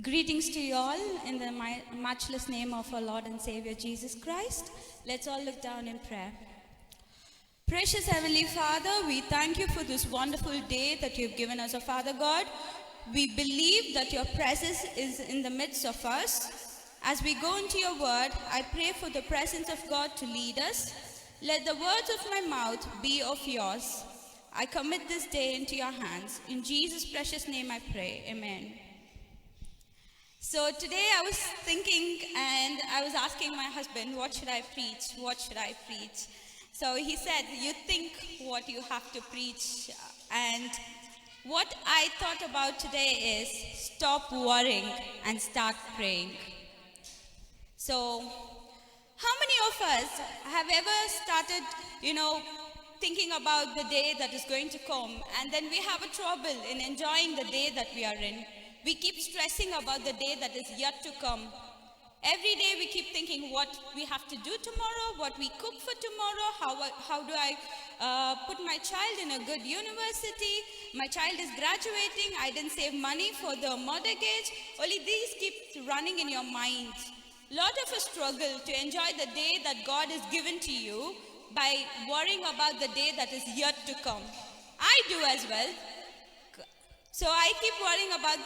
Greetings to you all in the matchless name of our Lord and Savior Jesus Christ. Let's all look down in prayer. Precious Heavenly Father, we thank you for this wonderful day that you've given us, O Father God. We believe that your presence is in the midst of us. As we go into your word, I pray for the presence of God to lead us. Let the words of my mouth be of yours. I commit this day into your hands. In Jesus' precious name I pray. Amen. So today I was thinking and I was asking my husband, what should I preach? What should I preach? So he said, you think what you have to preach. And what I thought about today is stop worrying and start praying. So how many of us have ever started, thinking about the day that is going to come, and then we have a trouble in enjoying the day that we are in? We keep stressing about the day that is yet to come. Every day we keep thinking what we have to do tomorrow, what we cook for tomorrow, how do I put my child in a good university, my child is graduating, I didn't save money for the mortgage. Only these keep running in your mind. Lot of a struggle to enjoy the day that God has given to you by worrying about the day that is yet to come. I do as well. So I keep worrying about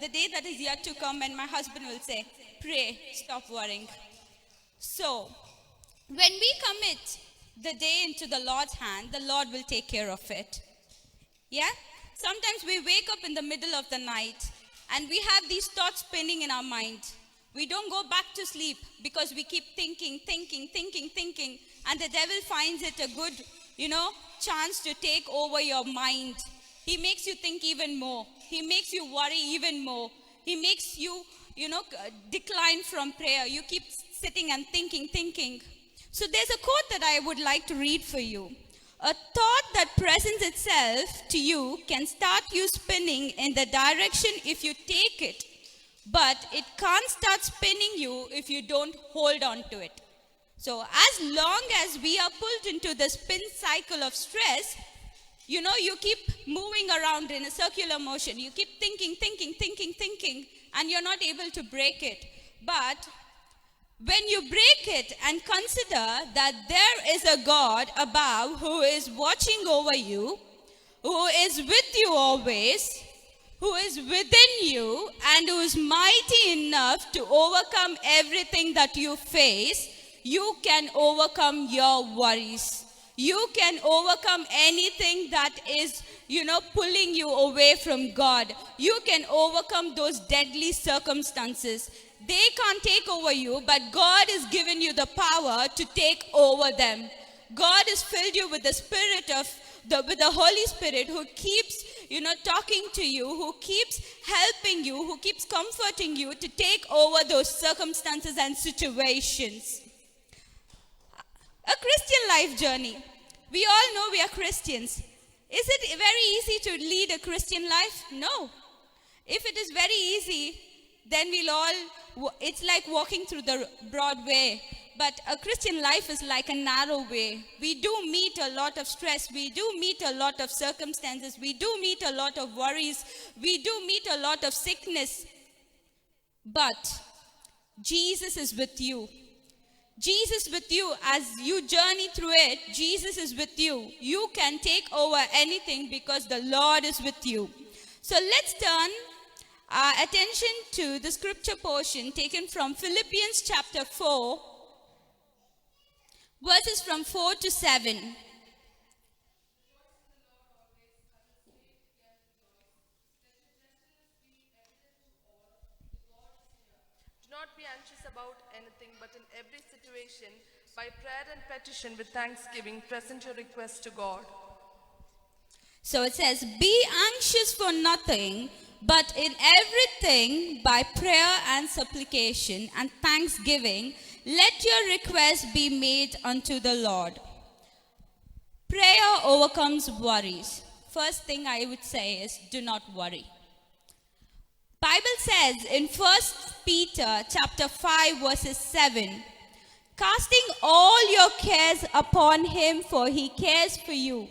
the day that is yet to come, and my husband will say, pray, stop worrying. So when we commit the day into the Lord's hand, the Lord will take care of it. Yeah? Sometimes we wake up in the middle of the night and we have these thoughts spinning in our mind. We don't go back to sleep because we keep thinking, and the devil finds it a good, chance to take over your mind. He makes you think even more. He makes you worry even more. He makes you, decline from prayer. You keep sitting and thinking. So there's a quote that I would like to read for you. A thought that presents itself to you can start you spinning in the direction if you take it. But it can't start spinning you if you don't hold on to it. So as long as we are pulled into the spin cycle of stress, you keep moving around in a circular motion. You keep thinking, and you're not able to break it. But when you break it and consider that there is a God above who is watching over you, who is with you always, who is within you, and who is mighty enough to overcome everything that you face, you can overcome your worries. You can overcome anything that is, pulling you away from God. You can overcome those deadly circumstances. They can't take over you, but God has given you the power to take over them. God has filled you with with the Holy Spirit who keeps, talking to you, who keeps helping you, who keeps comforting you to take over those circumstances and situations. A Christian life journey. We all know we are Christians. Is it very easy to lead a Christian life? No. If it is very easy, then it's like walking through the broad way. But a Christian life is like a narrow way. We do meet a lot of stress. We do meet a lot of circumstances. We do meet a lot of worries. We do meet a lot of sickness. But Jesus is with you. Jesus with you as you journey through it. Jesus is with you. You can take over anything because the Lord is with you. So let's turn our attention to the scripture portion taken from Philippians chapter 4, verses from 4 to 7. Do not be anxious about anything, but in every situation, by prayer and petition with thanksgiving, present your request to God. So it says, be anxious for nothing, but in everything, by prayer and supplication and thanksgiving, let your requests be made unto the Lord. Prayer overcomes worries. First thing I would say is, do not worry. Bible says in 1 Peter chapter 5 verses 7, casting all your cares upon him, for he cares for you.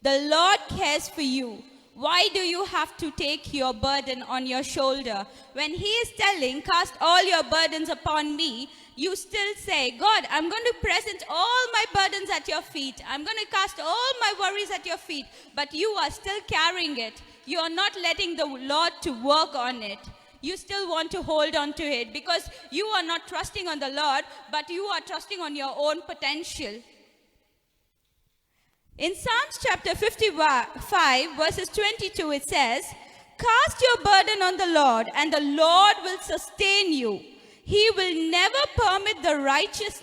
The Lord cares for you. Why do you have to take your burden on your shoulder? When he is telling, cast all your burdens upon me, you still say, God, I'm going to present all my burdens at your feet. I'm going to cast all my worries at your feet. But you are still carrying it. You are not letting the Lord to work on it. You still want to hold on to it because you are not trusting on the Lord, but you are trusting on your own potential. In Psalms chapter 55, verses 22, it says, cast your burden on the Lord, and the Lord will sustain you. He will never permit the righteous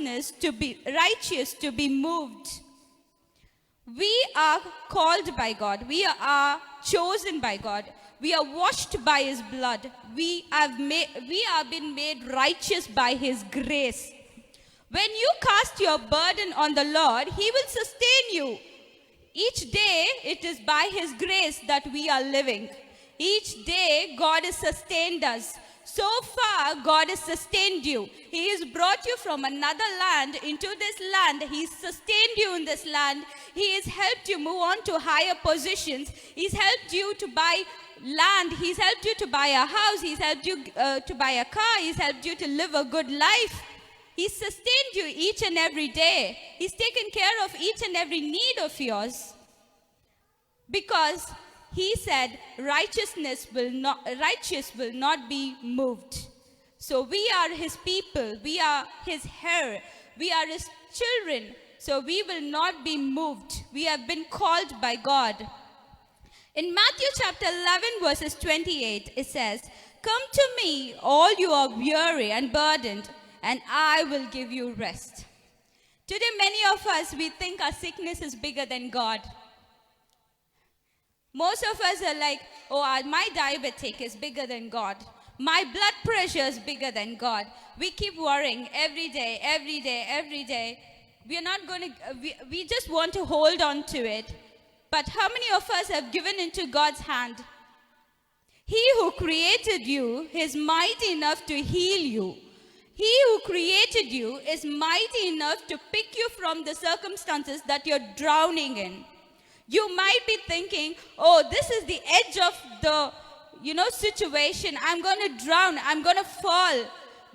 to be moved. We are called by God. We are chosen by God. We are washed by his blood. We have been made righteous by his grace. When you cast your burden on the Lord, he will sustain you. Each day, it is by his grace that we are living. Each day, God has sustained us. So far, God has sustained you. He has brought you from another land into this land. He's sustained you in this land. He has helped you move on to higher positions. He's helped you to buy land. He's helped you to buy a house. He's helped you to buy a car. He's helped you to live a good life. He's sustained you each and every day. He's taken care of each and every need of yours. Because he said, righteous will not be moved. So we are his people. We are his hair. We are his children. So we will not be moved. We have been called by God. In Matthew chapter 11, verses 28, it says, come to me, all you are weary and burdened, and I will give you rest. Today, many of us, we think our sickness is bigger than God. Most of us are like, oh, my diabetic is bigger than God. My blood pressure is bigger than God. We keep worrying every day, every day, every day. We are not going to, we just want to hold on to it. But how many of us have given into God's hand? He who created you is mighty enough to heal you. He who created you is mighty enough to pick you from the circumstances that you're drowning in. You might be thinking, oh, this is the edge of the, situation. I'm going to drown. I'm going to fall.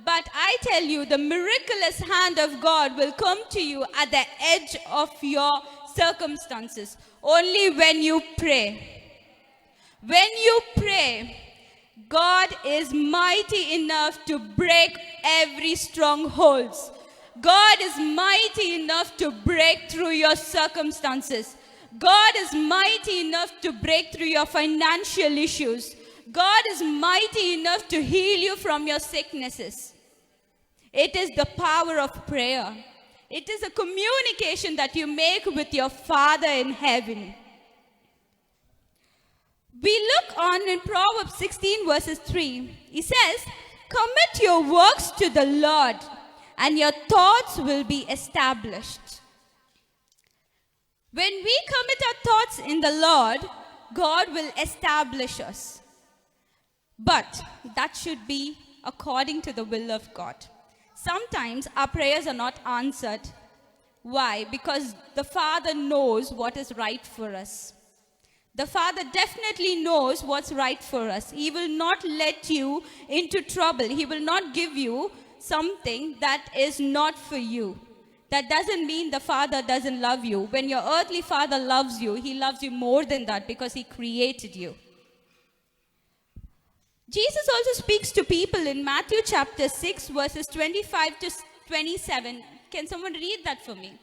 But I tell you, the miraculous hand of God will come to you at the edge of your circumstances. Only when you pray. When you pray, God is mighty enough to break every strongholds. God is mighty enough to break through your circumstances. God is mighty enough to break through your financial issues. God is mighty enough to heal you from your sicknesses. It is the power of prayer. It is a communication that you make with your Father in heaven. We look on in Proverbs 16 verses 3. He says, commit your works to the Lord, and your thoughts will be established. When we commit our thoughts in the Lord, God will establish us. But that should be according to the will of God. Sometimes our prayers are not answered. Why? Because the Father knows what is right for us. The Father definitely knows what's right for us. He will not let you into trouble. He will not give you something that is not for you. That doesn't mean the Father doesn't love you. When your earthly father loves you, he loves you more than that because he created you. Jesus also speaks to people in Matthew chapter 6, verses 25 to 27. Can someone read that for me?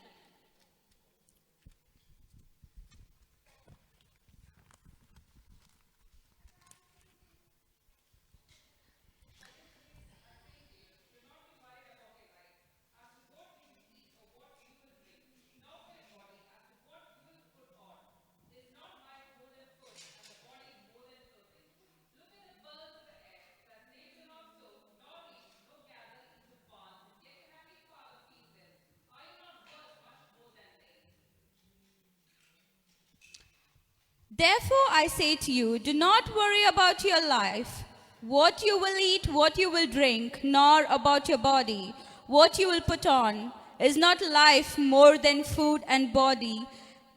Therefore, I say to you, do not worry about your life, what you will eat, what you will drink, nor about your body, what you will put on. Is not life more than food and body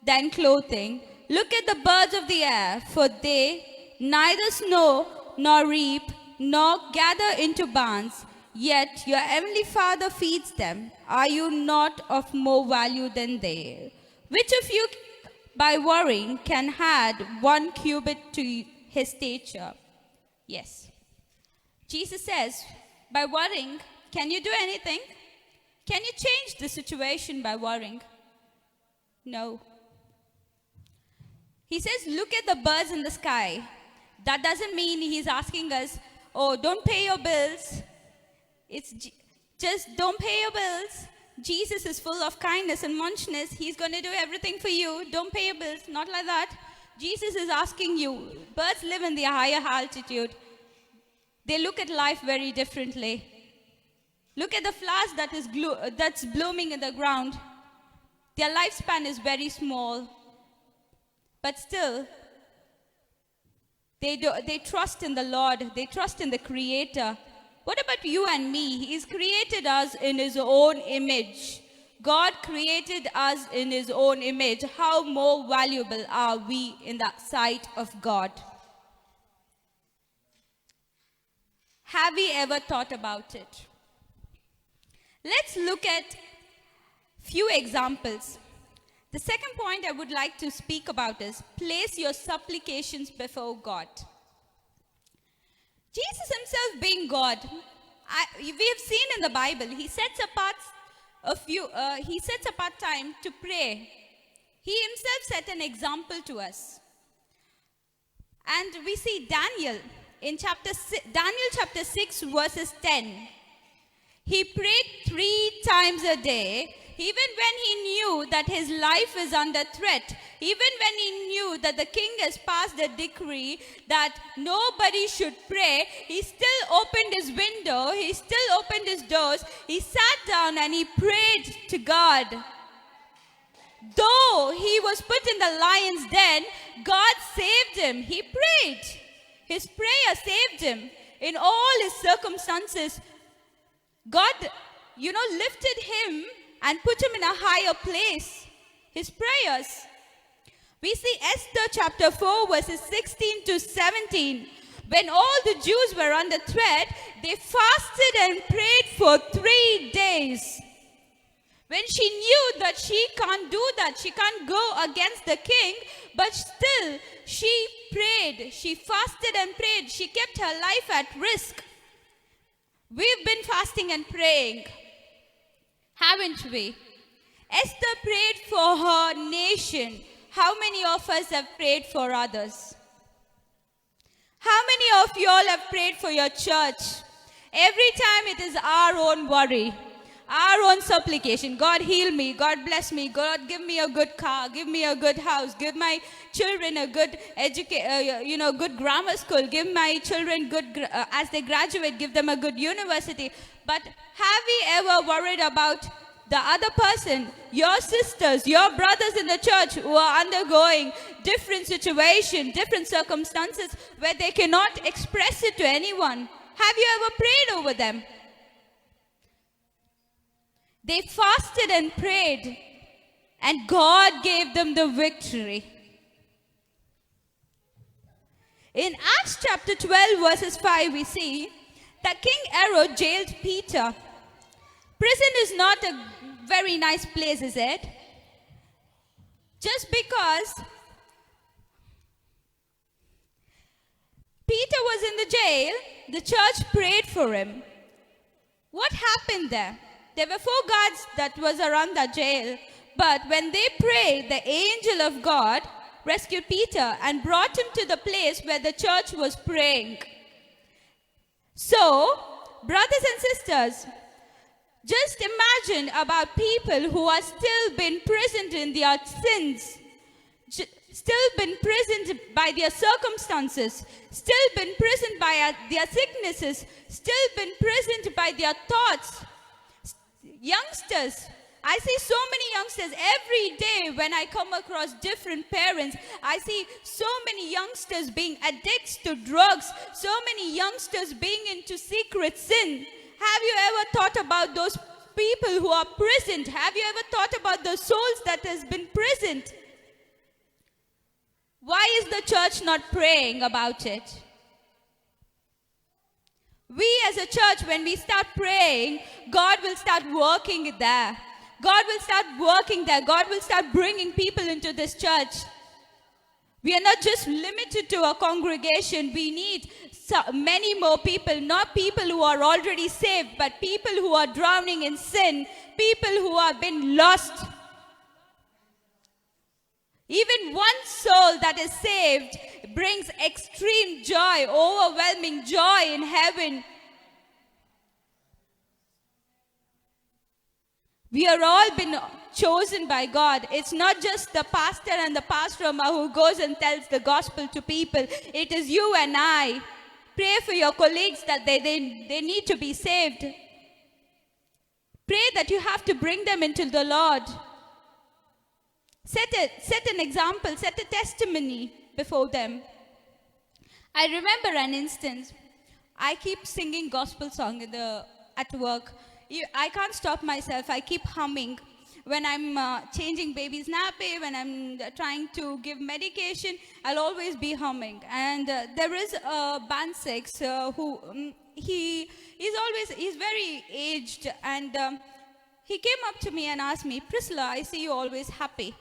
than clothing? Look at the birds of the air, for they neither sow nor reap nor gather into barns, yet your heavenly Father feeds them. Are you not of more value than they? Which of you, by worrying, can add 1 cubit to his stature? Yes. Jesus says, by worrying, can you do anything? Can you change the situation by worrying? No. He says, look at the birds in the sky. That doesn't mean he's asking us, oh, don't pay your bills. It's just don't pay your bills. Jesus is full of kindness and muchness. He's going to do everything for you. Don't pay your bills. Not like that. Jesus is asking you. Birds live in the higher altitude. They look at life very differently. Look at the flowers that's blooming in the ground. Their lifespan is very small. But still, they trust in the Lord. They trust in the Creator. What about you and me? He's created us in His own image. God created us in His own image. How more valuable are we in the sight of God? Have we ever thought about it? Let's look at few examples. The second point I would like to speak about is place your supplications before God. Jesus himself being God, we have seen in the Bible, he sets apart time to pray. He himself set an example to us. And we see Daniel in Daniel chapter 6 verses 10. He prayed 3 times a day, even when he knew that his life is under threat, even when he knew that the king has passed a decree that nobody should pray. He still opened his window, he still opened his doors, he sat down and he prayed to God. Though he was put in the lion's den, God saved him. He prayed. His prayer saved him. In all his circumstances, God, lifted him and put him in a higher place. His prayers. We see Esther chapter 4 verses 16 to 17. When all the Jews were under threat, they fasted and prayed for 3 days. When she knew that she can't do that, she can't go against the king, but still she prayed. She fasted and prayed. She kept her life at risk. We've been fasting and praying, haven't we? Esther prayed for her nation. How many of us have prayed for others? How many of you all have prayed for your church? Every time it is our own worry, our own supplication. God heal me, God bless me, God give me a good car, give me a good house, give my children a good good grammar school, give my children good, as they graduate, give them a good university. But have we ever worried about the other person, your sisters, your brothers in the church who are undergoing different situations, different circumstances where they cannot express it to anyone? Have you ever prayed over them? They fasted and prayed, and God gave them the victory. In Acts chapter 12 verses 5, we see that King Herod jailed Peter. Prison is not a very nice place, is it? Just because Peter was in the jail, the church prayed for him. What happened there? There were 4 guards that was around the jail, but when they prayed, the angel of God rescued Peter and brought him to the place where the church was praying. So, brothers and sisters, just imagine about people who are still been imprisoned in their sins, still been imprisoned by their circumstances, still been imprisoned by their sicknesses, still been imprisoned by their thoughts. Youngsters, I see so many youngsters every day when I come across different parents. I see so many youngsters being addicts to drugs, so many youngsters being into secret sin. Have you ever thought about those people who are prisoned? Have you ever thought about the souls that has been prisoned? the church not praying about it? We as a church, when we start praying, God will start working there. God will start working there. God will start bringing people into this church. We are not just limited to a congregation. We need many more people, not people who are already saved, but people who are drowning in sin, people who have been lost. Even one soul that is saved brings extreme joy, overwhelming joy in heaven. We are all been chosen by God. It's not just the pastor and the pastor who goes and tells the gospel to people. It is you and I. Pray for your colleagues that they need to be saved. Pray that you have to bring them into the Lord. Set an example, set a testimony before them. I remember an instance. I keep singing gospel song at work. I can't stop myself. I keep humming. When I'm changing baby's nappy, when I'm trying to give medication, I'll always be humming. And there is a band 6 who he's very aged, and he came up to me and asked me, "Priscilla, I see you always happy.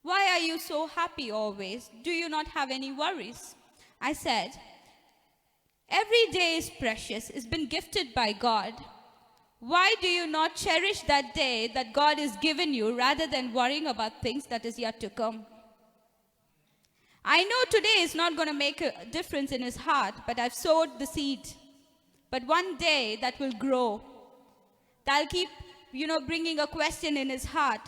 Why are you so happy always? Do you not have any worries?" I said, "Every day is precious. It's been gifted by God. Why do you not cherish that day that God has given you rather than worrying about things that is yet to come?" I know today is not going to make a difference in his heart, but I've sowed the seed. But one day that will grow. That'll keep, bringing a question in his heart.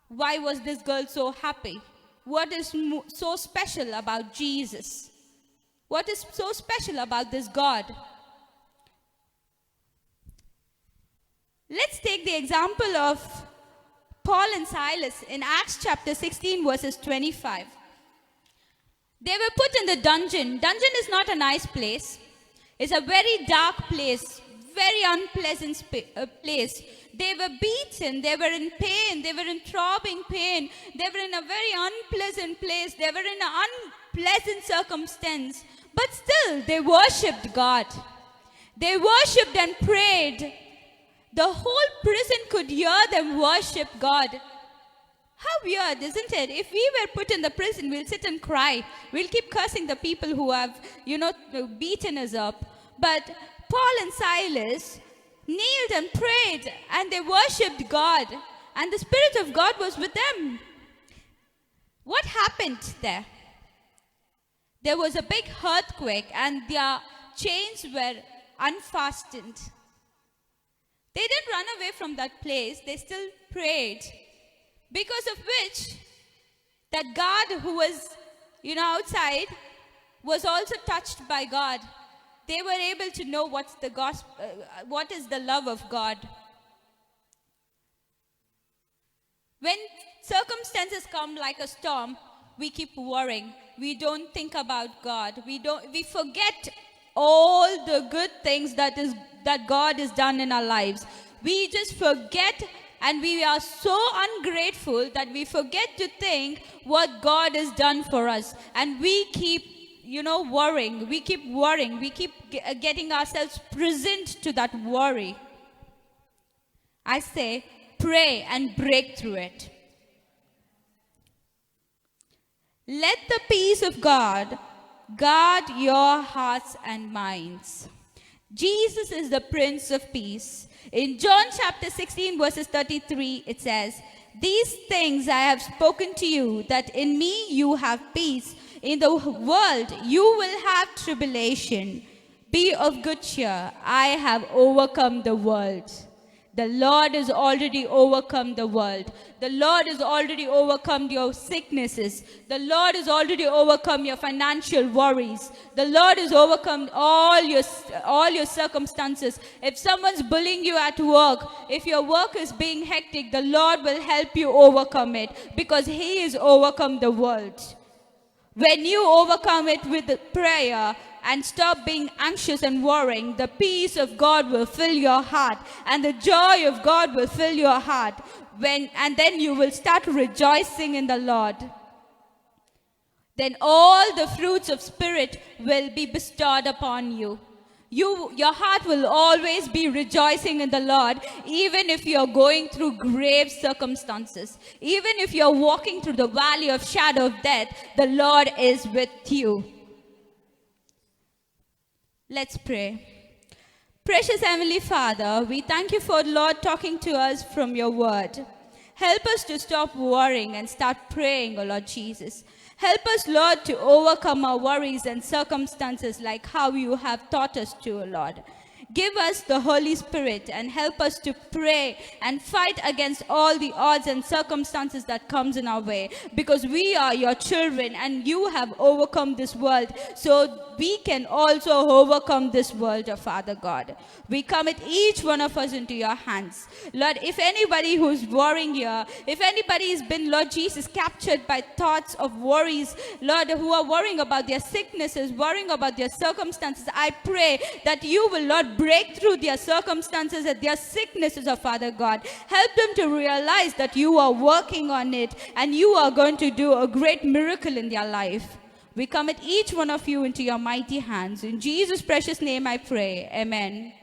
Why was this girl so happy? What is so special about Jesus? What is so special about this God? Let's take the example of Paul and Silas in Acts chapter 16 verses 25. They were put in the dungeon. Dungeon is not a nice place. It's a very dark place, very unpleasant place. They were beaten, they were in pain, they were in throbbing pain. They were in a very unpleasant place. They were in an unpleasant circumstance. But still, they worshipped God. They worshipped and prayed. The whole prison could hear them worship God. How weird, isn't it? If we were put in the prison, we'll sit and cry. We'll keep cursing the people who have, beaten us up. But Paul and Silas kneeled and prayed, and they worshipped God. And the Spirit of God was with them. What happened there? There was a big earthquake, and their chains were unfastened. They didn't run away from that place. They still prayed. Because of which, that God who was, outside was also touched by God. They were able to know what's the gospel, what is the love of God. When circumstances come like a storm, we keep worrying. We don't think about God. We forget all the good things that God has done in our lives. We just forget, and we are so ungrateful that we forget to think what God has done for us. And we keep, worrying. We keep worrying. We keep getting ourselves prisoned to that worry. I say, pray and break through it. Let the peace of God guard your hearts and minds. Jesus is the Prince of Peace. In John chapter 16 verses 33, it says, "These things I have spoken to you, that in me you have peace. In the world you will have tribulation. Be of good cheer. I have overcome the world." The Lord has already overcome the world. The Lord has already overcome your sicknesses. The Lord has already overcome your financial worries. The Lord has overcome all your circumstances. If someone's bullying you at work, if your work is being hectic, the Lord will help you overcome it, because He has overcome the world. When you overcome it with prayer and stop being anxious and worrying, the peace of God will fill your heart, and the joy of God will fill your heart. And then you will start rejoicing in the Lord. then all the fruits of Spirit will be bestowed upon you. Your heart will always be rejoicing in the Lord, even if you're going through grave circumstances. Even if you're walking through the valley of shadow of death, the Lord is with you. Let's pray. Precious Heavenly Father, we thank you for, Lord, talking to us from your word. Help us to stop worrying and start praying, O Lord Jesus. Help us, Lord, to overcome our worries and circumstances like how you have taught us to, O Lord. Give us the Holy Spirit and help us to pray and fight against all the odds and circumstances that comes in our way, because we are your children and you have overcome this world, so we can also overcome this world, O Father God. We commit each one of us into your hands. Lord, if anybody who's worrying here, if anybody has been, Lord Jesus, captured by thoughts of worries, Lord, who are worrying about their sicknesses, worrying about their circumstances, I pray that you will, Lord, break through their circumstances and their sicknesses, oh Father God. Help them to realize that you are working on it and you are going to do a great miracle in their life. We commit each one of you into your mighty hands. In Jesus' precious name I pray. Amen.